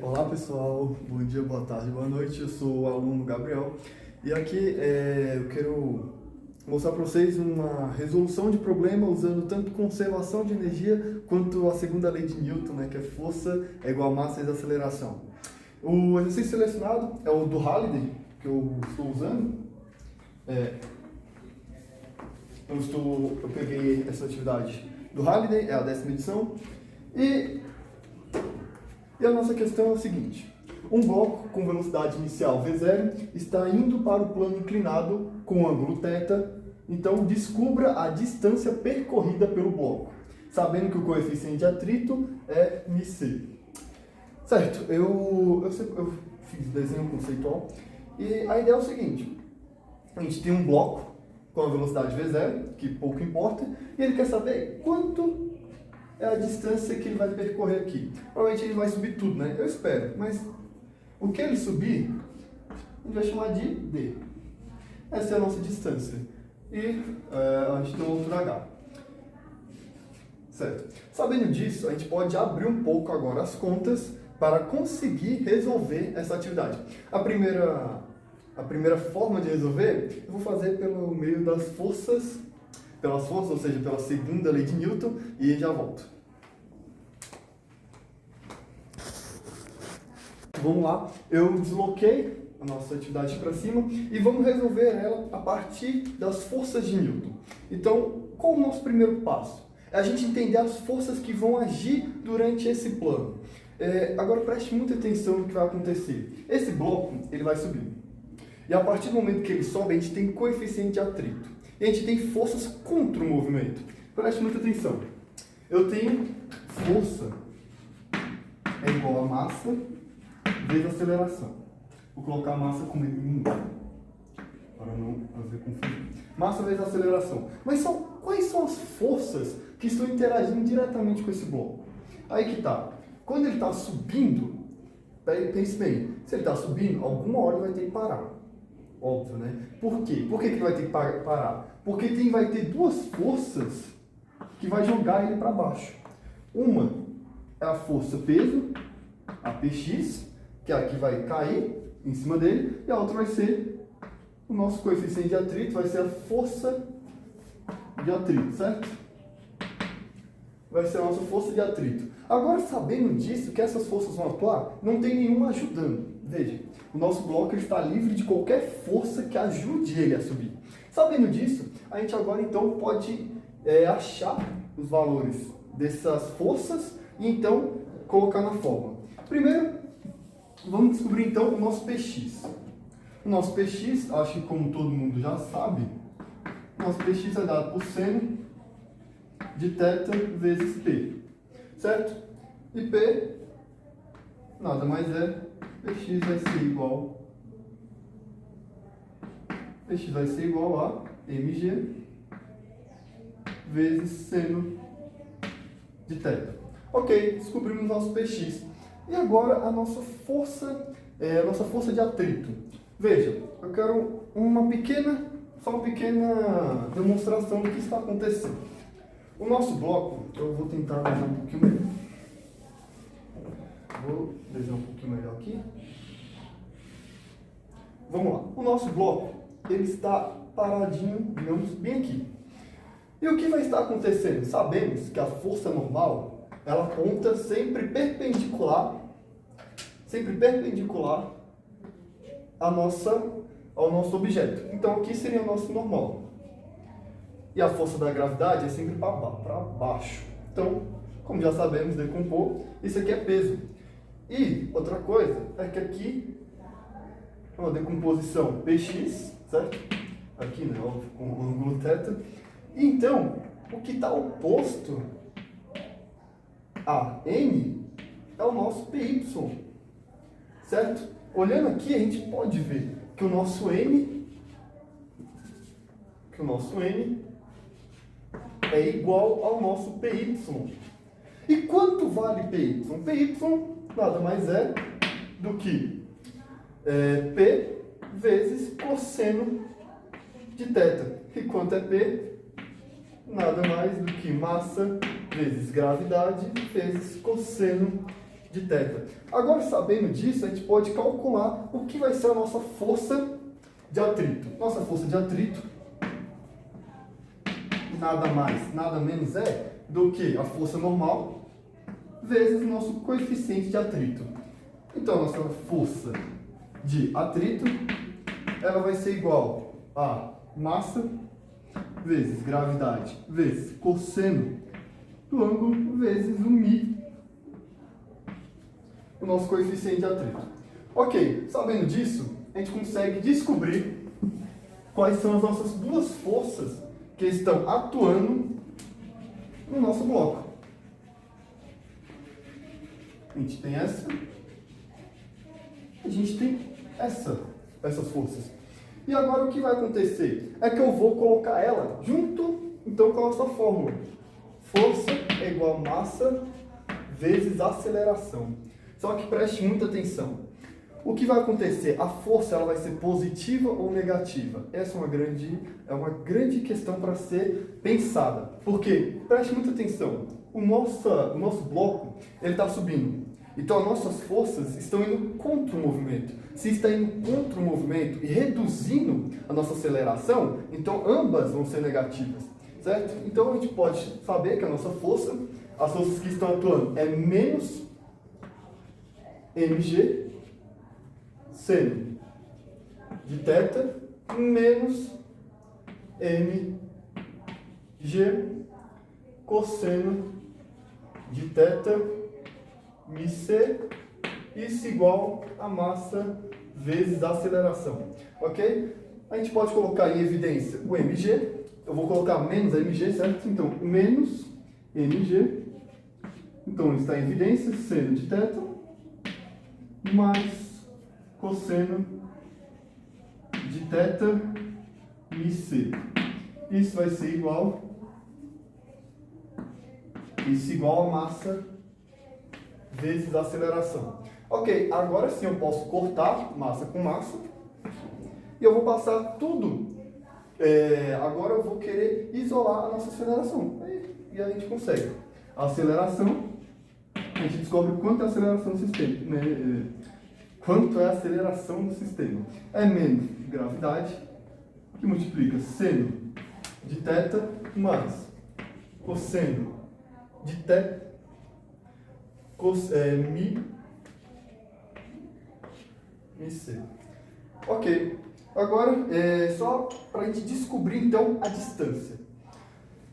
Olá pessoal, bom dia, boa tarde, boa noite. Eu sou o aluno Gabriel e aqui eu quero mostrar para vocês uma resolução de problema usando tanto conservação de energia quanto a segunda lei de Newton, né, que é força é igual a massa vezes aceleração. O exercício selecionado é o do Halliday, que eu estou usando. Eu peguei essa atividade do Halliday, é a 10ª edição, e a nossa questão é a seguinte: um bloco com velocidade inicial v0 está indo para o plano inclinado com ângulo θ, então descubra a distância percorrida pelo bloco, sabendo que o coeficiente de atrito é μc. Certo, eu fiz desenho conceitual e a ideia é o seguinte: a gente tem um bloco com a velocidade v0, que pouco importa, e ele quer saber quanto é a distância que ele vai percorrer aqui. Provavelmente ele vai subir tudo, né? Eu espero, mas o que ele subir, a gente vai chamar de D. Essa é a nossa distância. E a gente tem um outro H. Certo? Sabendo disso, a gente pode abrir um pouco agora as contas para conseguir resolver essa atividade. A primeira forma de resolver, eu vou fazer pelo meio das forças, ou seja, pela segunda lei de Newton, e já volto. Vamos lá, eu desloquei a nossa atividade para cima e vamos resolver ela a partir das forças de Newton. Então, qual o nosso primeiro passo? É a gente entender as forças que vão agir durante esse plano. Agora preste muita atenção no que vai acontecer. Esse bloco, ele vai subir. E a partir do momento que ele sobe, a gente tem coeficiente de atrito. E a gente tem forças contra o movimento. Preste muita atenção. Eu tenho força é igual a massa vezes aceleração. Vou colocar a massa como em para não fazer confusão. Massa vezes aceleração. Mas quais são as forças que estão interagindo diretamente com esse bloco? Aí que tá. Quando ele está subindo, pense bem, se ele está subindo, alguma hora ele vai ter que parar. Óbvio, né? Por quê? Por que ele vai ter que parar? Porque vai ter duas forças que vai jogar ele para baixo. Uma é a força peso, a Px, que é a que vai cair em cima dele, e a outra vai ser o nosso coeficiente de atrito, vai ser a força de atrito, certo? Vai ser a nossa força de atrito. Agora, sabendo disso, que essas forças vão atuar, não tem nenhuma ajudando. Veja, o nosso bloco está livre de qualquer força que ajude ele a subir. Sabendo disso, a gente agora então pode achar os valores dessas forças e então colocar na fórmula. Primeiro, vamos descobrir então o nosso Px. O nosso Px, acho que como todo mundo já sabe, o nosso Px é dado por seno de θ vezes P, certo? E P nada mais é, Px vai ser igual a mg vezes seno de θ. Ok, descobrimos o nosso Px. E agora a nossa força de atrito. Veja, eu quero uma pequena demonstração do que está acontecendo. O nosso bloco, eu vou tentar desenhar um pouquinho melhor. Vou desenhar um pouquinho melhor aqui. Vamos lá. O nosso bloco, ele está paradinho, digamos, bem aqui. E o que vai estar acontecendo? Sabemos que a força normal, ela aponta sempre perpendicular ao nosso objeto. Então aqui seria o nosso normal. E a força da gravidade é sempre para baixo. Então, como já sabemos decompor, isso aqui é peso. E outra coisa é que aqui é uma decomposição Px, certo? Aqui, né, óbvio, com o ângulo θ. E então, o que está oposto a n é o nosso Py, certo? Olhando aqui, a gente pode ver que o nosso n é igual ao nosso Py. E quanto vale Py? Py nada mais é do que P vezes cosseno de θ. E quanto é P? Nada mais do que massa vezes gravidade vezes cosseno de de θ. Agora, sabendo disso, a gente pode calcular o que vai ser a nossa força de atrito. Nossa força de atrito nada mais, nada menos é do que a força normal vezes o nosso coeficiente de atrito. Então, a nossa força de atrito, ela vai ser igual a massa vezes gravidade vezes cosseno do ângulo vezes o μ, o nosso coeficiente de atrito. Ok, sabendo disso, a gente consegue descobrir quais são as nossas duas forças que estão atuando no nosso bloco. A gente tem essa, a gente tem essas forças. E agora o que vai acontecer? É que eu vou colocar ela junto, então, com a nossa fórmula. Força é igual a massa vezes aceleração. Só que preste muita atenção. O que vai acontecer? A força ela vai ser positiva ou negativa? Essa é uma grande questão para ser pensada. Por quê? Preste muita atenção. O nosso bloco está subindo. Então, as nossas forças estão indo contra o movimento. Se está indo contra o movimento e reduzindo a nossa aceleração, então ambas vão ser negativas, certo? Então, a gente pode saber que a nossa força, as forças que estão atuando, é menos mg seno de θ menos mg cosseno de θ μc, isso igual a massa vezes a aceleração, ok? A gente pode colocar em evidência o mg, eu vou colocar menos mg, certo? Então, menos mg, então está em evidência, seno de θ, mais cosseno de θ μc. Isso vai ser igual a massa vezes a aceleração. Ok, agora sim eu posso cortar massa com massa e eu vou passar tudo. Agora eu vou querer isolar a nossa aceleração. E a gente consegue. A aceleração, a gente descobre quanto é a aceleração do sistema. Quanto é a aceleração do sistema? É menos gravidade, que multiplica seno de θ mais cosseno de θ μc. Ok, agora só para a gente descobrir então a distância.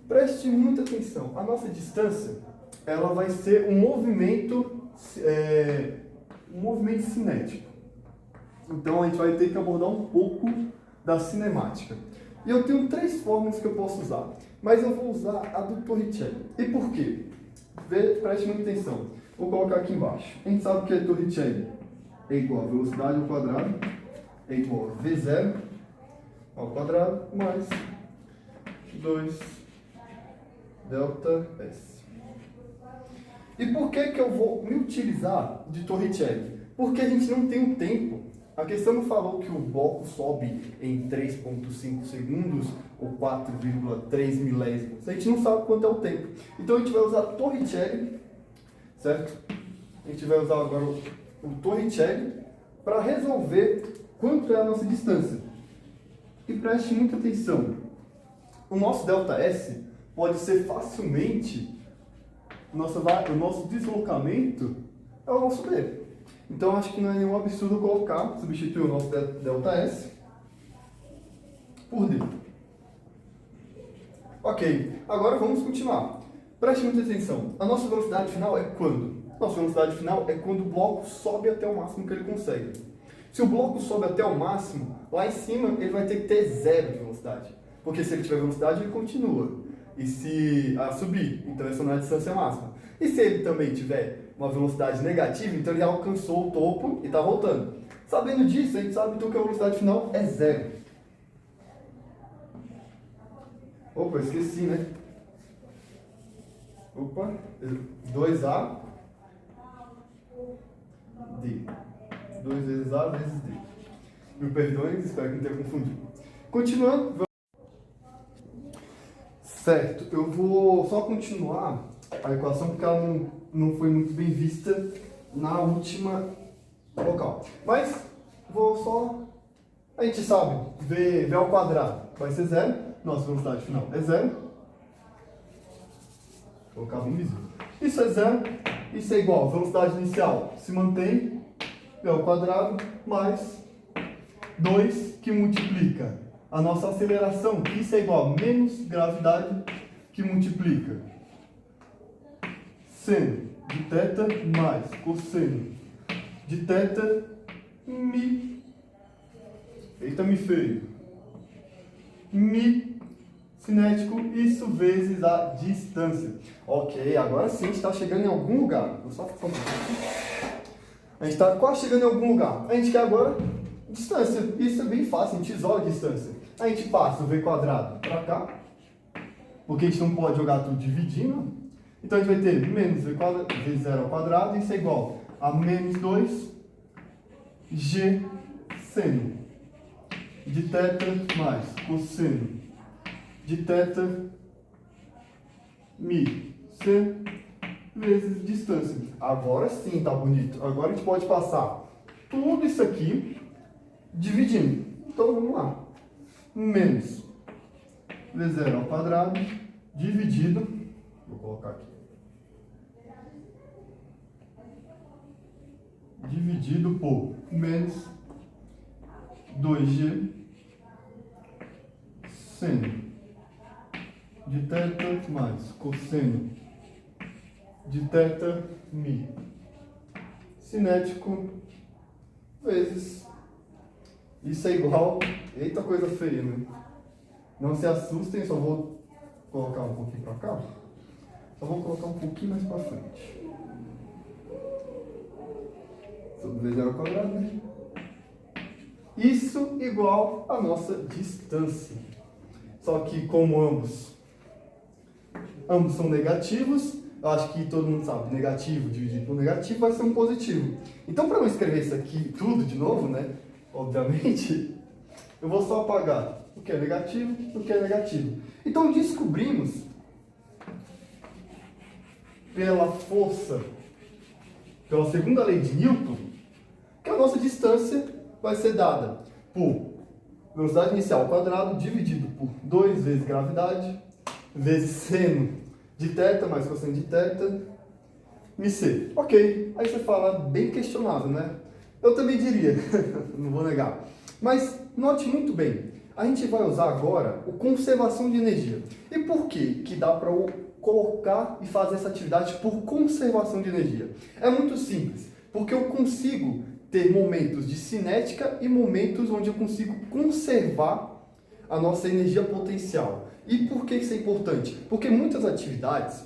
Preste muita atenção, a nossa distância ela vai ser um movimento cinético. Então a gente vai ter que abordar um pouco da cinemática. E eu tenho três fórmulas que eu posso usar, mas eu vou usar a do Torricelli. E por quê? Preste muita atenção. Vou colocar aqui embaixo. A gente sabe que a Torricelli é igual a velocidade ao quadrado é igual a V0 ao quadrado mais 2 ΔS. E por que eu vou me utilizar de Torricelli? Porque a gente não tem um tempo. A questão não falou que o bloco sobe em 3,5 segundos ou 4,3 milésimos. A gente não sabe quanto é o tempo. Então a gente vai usar Torricelli, certo? A gente vai usar agora o Torricelli para resolver quanto é a nossa distância. E preste muita atenção. O nosso ΔS pode ser facilmente, o nosso deslocamento é o nosso D. Então acho que não é nenhum absurdo substituir o nosso ΔS por D. Ok, agora vamos continuar. Preste muita atenção. A nossa velocidade final é quando? Nossa velocidade final é quando o bloco sobe até o máximo que ele consegue. Se o bloco sobe até o máximo, lá em cima ele vai ter que ter zero de velocidade. Porque se ele tiver velocidade, ele continua. E se subir, então essa não é a distância máxima. E se ele também tiver uma velocidade negativa, então ele já alcançou o topo e está voltando. Sabendo disso, a gente sabe então que a velocidade final é zero. Opa, esqueci, né? Opa, 2A D. 2 vezes A vezes D. Me perdoem, espero que não tenha confundido. Continuando. Certo, eu vou só continuar a equação porque ela não foi muito bem vista na última local. Mas vou só... A gente sabe, v ao quadrado vai ser 0. Nossa velocidade final é 0. Vou colocar invisível. Isso é 0. Isso é igual. Velocidade inicial se mantém. V ao quadrado mais 2 que multiplica a nossa aceleração. Isso é igual a menos gravidade que multiplica seno de θ mais cosseno de θ mi. Eita, mi feio. Mi cinético, isso vezes a distância. Ok, agora sim a gente está chegando em algum lugar. Vou só ficar um pouquinho. A gente está quase chegando em algum lugar. A gente quer agora distância. Isso é bem fácil, a gente isola a distância. A gente passa o v quadrado para cá, porque a gente não pode jogar tudo dividindo. Então a gente vai ter menos v quadrado, v0 ao quadrado, isso é igual a menos 2 g seno de θ mais cosseno de θ mi c vezes distância. Agora sim tá bonito. Agora a gente pode passar tudo isso aqui dividindo. Então vamos lá. Menos v0 ao quadrado dividido, vou colocar aqui, dividido por menos 2g seno de θ mais cosseno de θ mi cinético vezes, isso é igual, eita coisa feia, né? Não se assustem, só vou colocar um pouquinho para cá, só vou colocar um pouquinho mais para frente, sobre v0 ao quadrado, né? Isso igual a nossa distância. Só que como ambos são negativos, eu acho que todo mundo sabe, negativo dividido por negativo vai ser um positivo. Então, para não escrever isso aqui tudo de novo, né, obviamente, eu vou só apagar o que é negativo e o que é negativo. Então, descobrimos, pela força, pela segunda lei de Newton, que a nossa distância vai ser dada por velocidade inicial ao quadrado dividido por 2 vezes gravidade vezes seno de θ mais cosseno de θ mi c. Ok, aí você fala bem questionável, né? Eu também diria, não vou negar. Mas note muito bem, a gente vai usar agora o conservação de energia. E por que dá para eu colocar e fazer essa atividade por conservação de energia? É muito simples, porque eu consigo ter momentos de cinética e momentos onde eu consigo conservar a nossa energia potencial. E por que isso é importante? Porque muitas atividades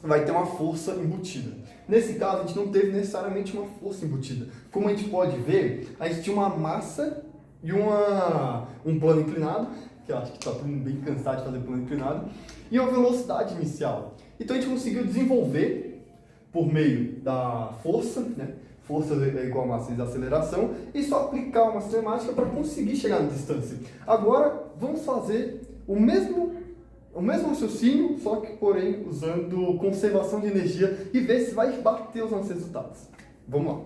vai ter uma força embutida. Nesse caso, a gente não teve necessariamente uma força embutida. Como a gente pode ver, a gente tinha uma massa e um plano inclinado, que eu acho que está todo mundo bem cansado de fazer plano inclinado, e uma velocidade inicial. Então a gente conseguiu desenvolver, por meio da força, né? Força é igual a massa vezes aceleração, e só aplicar uma sistemática para conseguir chegar na distância. Agora, vamos fazer o mesmo raciocínio, só que, porém, usando conservação de energia e ver se vai bater os nossos resultados. Vamos lá.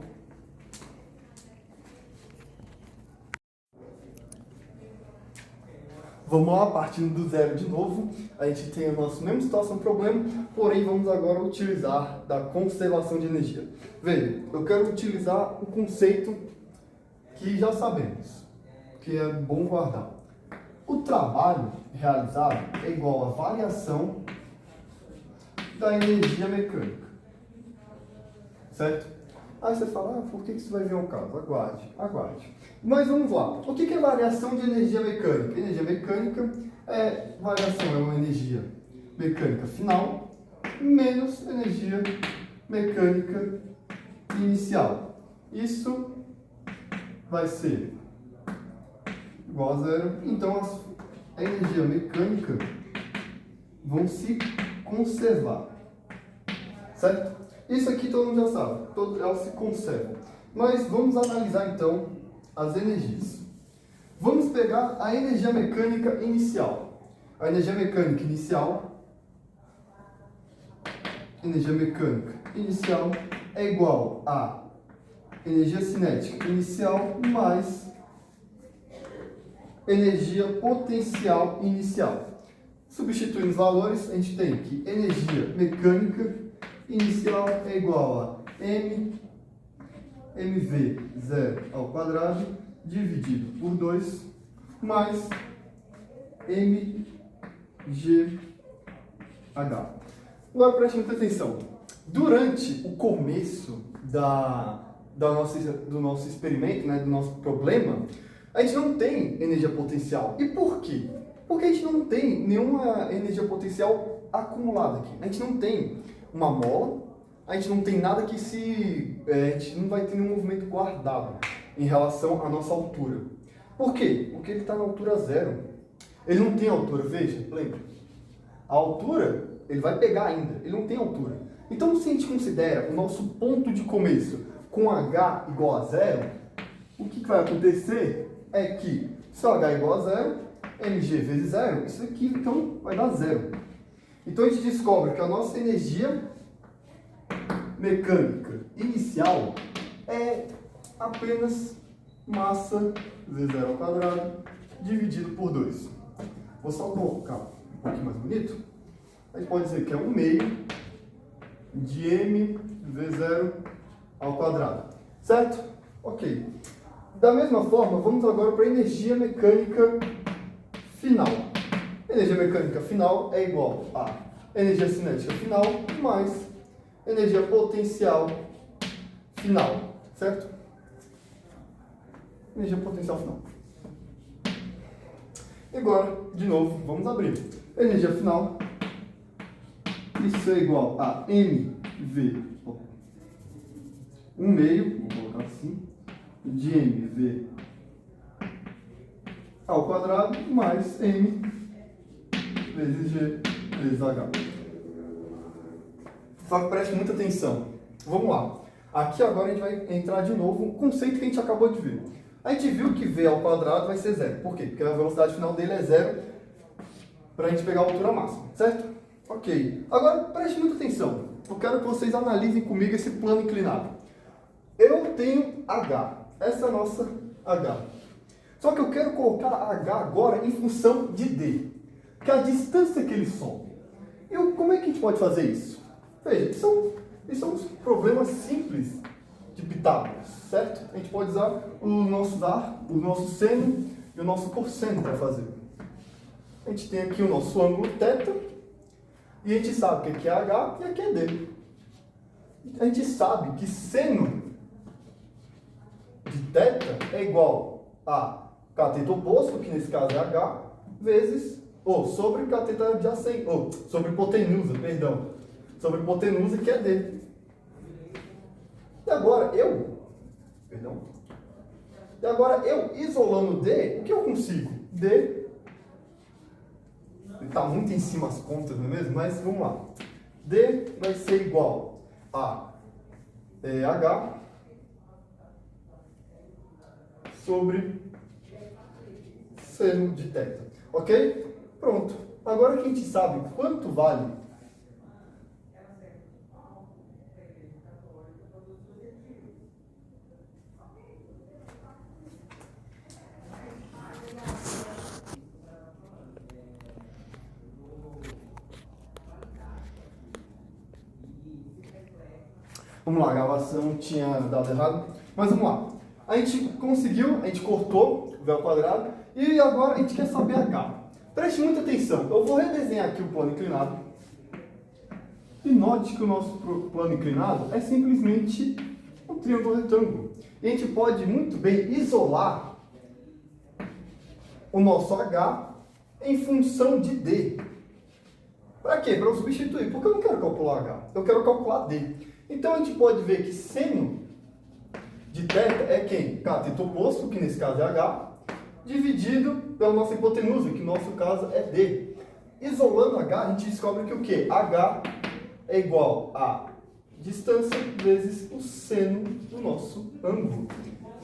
Vamos lá, partindo do zero de novo, a gente tem a nossa mesma situação, problema, porém vamos agora utilizar da conservação de energia. Veja, eu quero utilizar o conceito que já sabemos, que é bom guardar. O trabalho realizado é igual à variação da energia mecânica, certo? Aí você fala, por que isso vai vir ao caso? Aguarde. Mas vamos lá. O que é variação de energia mecânica? Energia mecânica é uma energia mecânica final menos energia mecânica inicial. Isso vai ser igual a zero. Então a energia mecânica vão se conservar, certo? Isso aqui todo mundo já sabe, elas se conservam. Mas vamos analisar então as energias. Vamos pegar a energia mecânica inicial. A energia mecânica inicial é igual a energia cinética inicial mais energia potencial inicial. Substituindo os valores, a gente tem que energia mecânica inicial é igual a mv0 ao quadrado dividido por 2 mais mgh. Agora preste muita atenção. Durante o começo do nosso experimento, né, do nosso problema, a gente não tem energia potencial. E por quê? Porque a gente não tem nenhuma energia potencial acumulada aqui. A gente não tem uma mola, a gente não tem nada que a gente não vai ter nenhum movimento guardado em relação à nossa altura. Por quê? Porque ele está na altura zero. Ele não tem altura, veja, lembra? A altura, ele vai pegar ainda, ele não tem altura. Então, se a gente considera o nosso ponto de começo com h igual a zero, o que vai acontecer é que, se o h é igual a zero, mg vezes zero, isso aqui então vai dar zero. Então a gente descobre que a nossa energia mecânica inicial é apenas massa vezes zero ao quadrado dividido por 2. Vou só colocar um pouquinho mais bonito. A gente pode dizer que é 1/2 de m v0 ao quadrado. Certo? Ok. Da mesma forma, vamos agora para a energia mecânica final. Energia mecânica final é igual a energia cinética final mais energia potencial final. Certo? Energia potencial final. E agora, de novo, vamos abrir. Energia final. Isso é igual a mv, 1/2, vou colocar assim, de mv ao quadrado mais m vezes g vezes h. Só que preste muita atenção. Vamos lá. Aqui agora a gente vai entrar de novo um conceito que a gente acabou de ver. A gente viu que v ao quadrado vai ser zero. Por quê? Porque a velocidade final dele é zero para a gente pegar a altura máxima, certo? Ok. Agora preste muita atenção. Eu quero que vocês analisem comigo esse plano inclinado. Eu tenho h. Essa é a nossa h. Só que eu quero colocar h agora em função de d, que é a distância que ele sobe. E como é que a gente pode fazer isso? Veja, isso são uns problemas simples de Pitágoras, certo? A gente pode usar o nosso seno e o nosso cosseno para fazer. A gente tem aqui o nosso ângulo θ, e a gente sabe que aqui é h e aqui é d. A gente sabe que seno de θ é igual a cateto oposto, que nesse caso é h, vezes, sobre cateto adjacente, sobre hipotenusa, perdão. Sobre hipotenusa, que é d. E agora eu isolando d, o que eu consigo? D, está muito em cima as contas, não é mesmo? Mas vamos lá. D vai ser igual a h sobre seno de θ. Ok? Pronto. Agora que a gente sabe quanto vale Vamos lá, a gravação tinha dado errado, mas vamos lá. A gente conseguiu, a gente cortou o v ao quadrado e agora a gente quer saber h. Preste muita atenção, eu vou redesenhar aqui o plano inclinado e note que o nosso plano inclinado é simplesmente um triângulo retângulo. E a gente pode muito bem isolar o nosso h em função de d. Para quê? Para eu substituir, porque eu não quero calcular h, eu quero calcular d. Então a gente pode ver que seno de θ é quem? Cateto oposto, que nesse caso é h, dividido pela nossa hipotenusa, que no nosso caso é d. Isolando h, a gente descobre que o quê? h é igual a distância vezes o seno do nosso ângulo.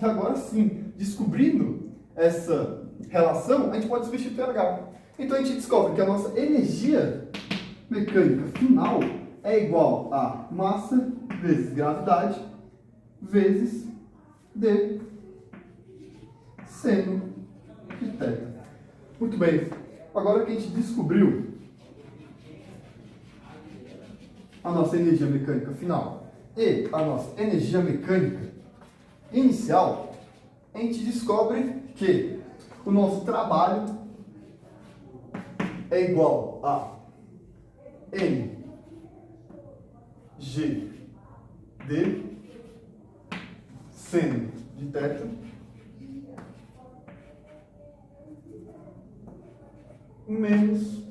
E agora sim, descobrindo essa relação, a gente pode substituir h. Então a gente descobre que a nossa energia mecânica final é igual a massa vezes gravidade vezes D seno de θ. Muito bem. Agora que a gente descobriu a nossa energia mecânica final e a nossa energia mecânica inicial, a gente descobre que o nosso trabalho é igual a M G D seno de θ menos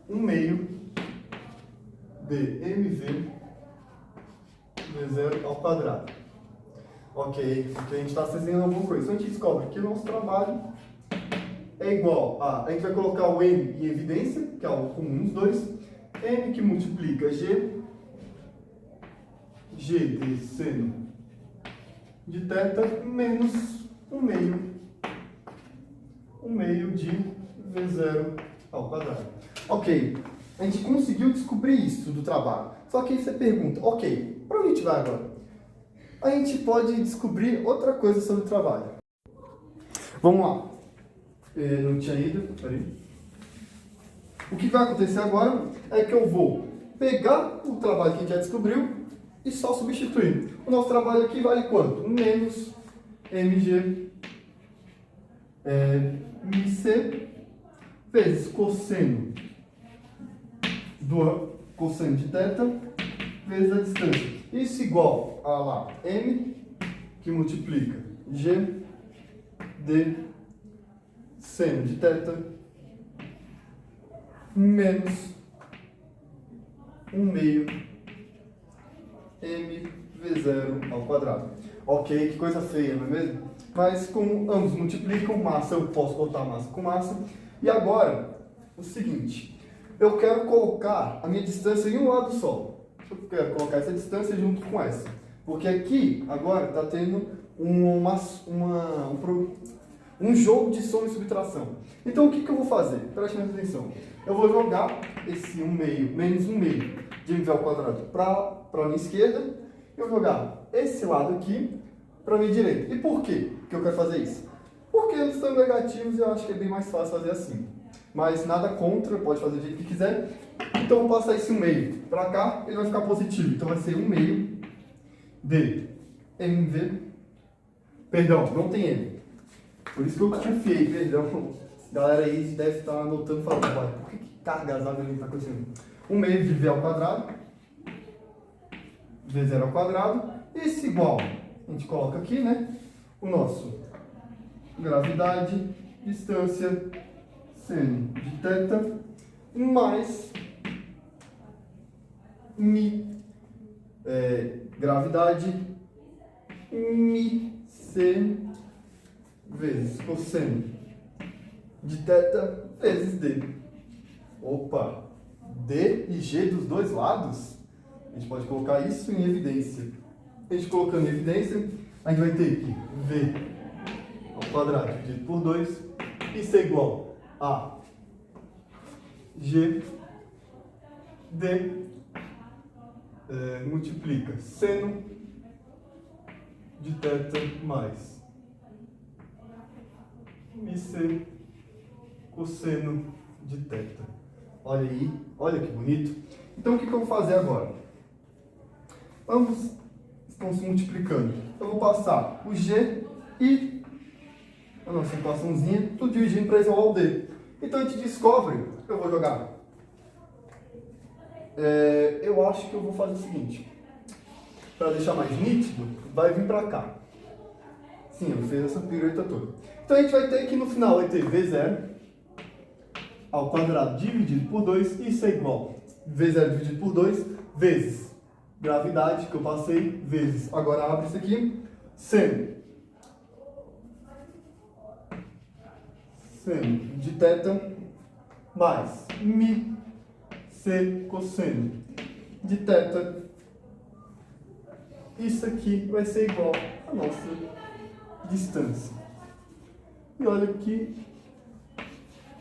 1/2 de mv V0 ao quadrado. Ok, porque a gente está fazendo alguma coisa. Então a gente descobre que o nosso trabalho é igual a... A gente vai colocar o M em evidência, que é o comum dos dois. M que multiplica G de seno de θ menos 1/2 de V0 ao quadrado. Ok, a gente conseguiu descobrir isso do trabalho. Só que aí você pergunta, ok, para onde a gente vai agora? A gente pode descobrir outra coisa sobre o trabalho. Vamos lá. Não tinha ido, peraí. O que vai acontecer agora é que eu vou pegar o trabalho que a gente já descobriu e só substituir. O nosso trabalho aqui vale quanto? Menos mg mc vezes cosseno de θ vezes a distância. Isso igual a lá, m que multiplica g d seno de θ menos 1/2 m V0 ao quadrado. Ok, que coisa feia, não é mesmo? Mas como ambos multiplicam massa, eu posso cortar massa com massa. E agora, o seguinte, eu quero colocar a minha distância em um lado só. Eu quero colocar essa distância junto com essa. Porque aqui, agora, está tendo um jogo de soma e subtração. Então, o que eu vou fazer? Preste mais atenção. Eu vou jogar esse 1/2, menos 1/2 de mv ao quadrado para a minha esquerda. Eu vou jogar esse lado aqui para a minha direita. E por quê que eu quero fazer isso? Porque eles são negativos e eu acho que é bem mais fácil fazer assim. Mas nada contra, pode fazer do jeito que quiser. Então, eu vou passar esse 1/2 para cá, ele vai ficar positivo. Então, vai ser 1/2 de mv. Perdão, não tem m. Por isso que eu confiei, perdão. Galera aí deve estar anotando e falando, olha, por que cargasada ele está acontecendo? 1/2 de v ao quadrado, v0 ao quadrado, isso igual, a gente coloca aqui, né, o nosso gravidade, distância, seno de θ, mais gravidade, c vezes cosseno de θ vezes d. Opa! D e G dos dois lados? A gente pode colocar isso em evidência. A gente colocando em evidência, a gente vai ter que V ao quadrado dividido por 2, isso é igual a G D multiplica seno de θ mais IC cosseno de θ. Olha aí, olha que bonito. Então, o que eu vou fazer agora? Ambos estão se multiplicando. Eu vou passar o G e a nossa equaçãozinha, tudo dividindo para igual ao D. Então, a gente descobre, eu vou jogar. Eu acho que eu vou fazer o seguinte. Para deixar mais nítido, vai vir para cá. Sim, eu fiz essa pirueta toda. Então, a gente vai ter que no final vai ter V0 ao quadrado dividido por 2, isso é igual a V0 dividido por 2 vezes gravidade, que eu passei, vezes, agora abre isso aqui, seno de θ mais c cosseno de θ. Isso aqui vai ser igual a nossa distância. E olha que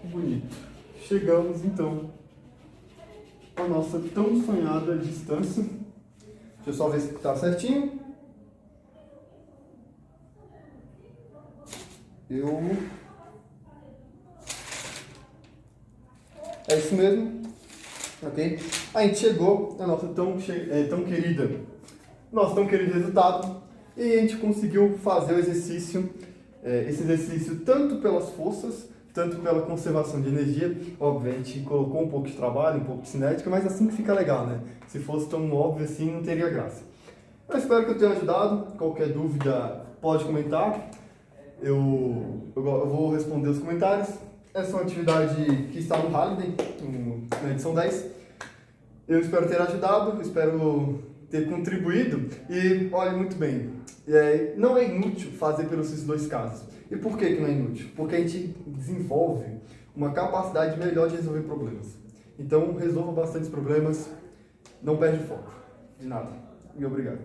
bonito. Chegamos então à nossa tão sonhada distância. Deixa eu só ver se está certinho. É isso mesmo, ok? A gente chegou na nossa tão querido resultado e a gente conseguiu fazer o exercício, esse exercício tanto pelas forças, tanto pela conservação de energia. Óbvio, a gente colocou um pouco de trabalho, um pouco de cinética, mas assim que fica legal, né? Se fosse tão óbvio assim, não teria graça. Eu espero que eu tenha ajudado. Qualquer dúvida, pode comentar. Eu vou responder os comentários. Essa é uma atividade que está no Halliday, na edição 10. Eu espero ter ajudado, espero ter contribuído. E olhe muito bem, não é inútil fazer pelos esses dois casos. E por que não é inútil? Porque a gente desenvolve uma capacidade melhor de resolver problemas. Então, resolva bastante problemas, não perde o foco. De nada. E obrigado.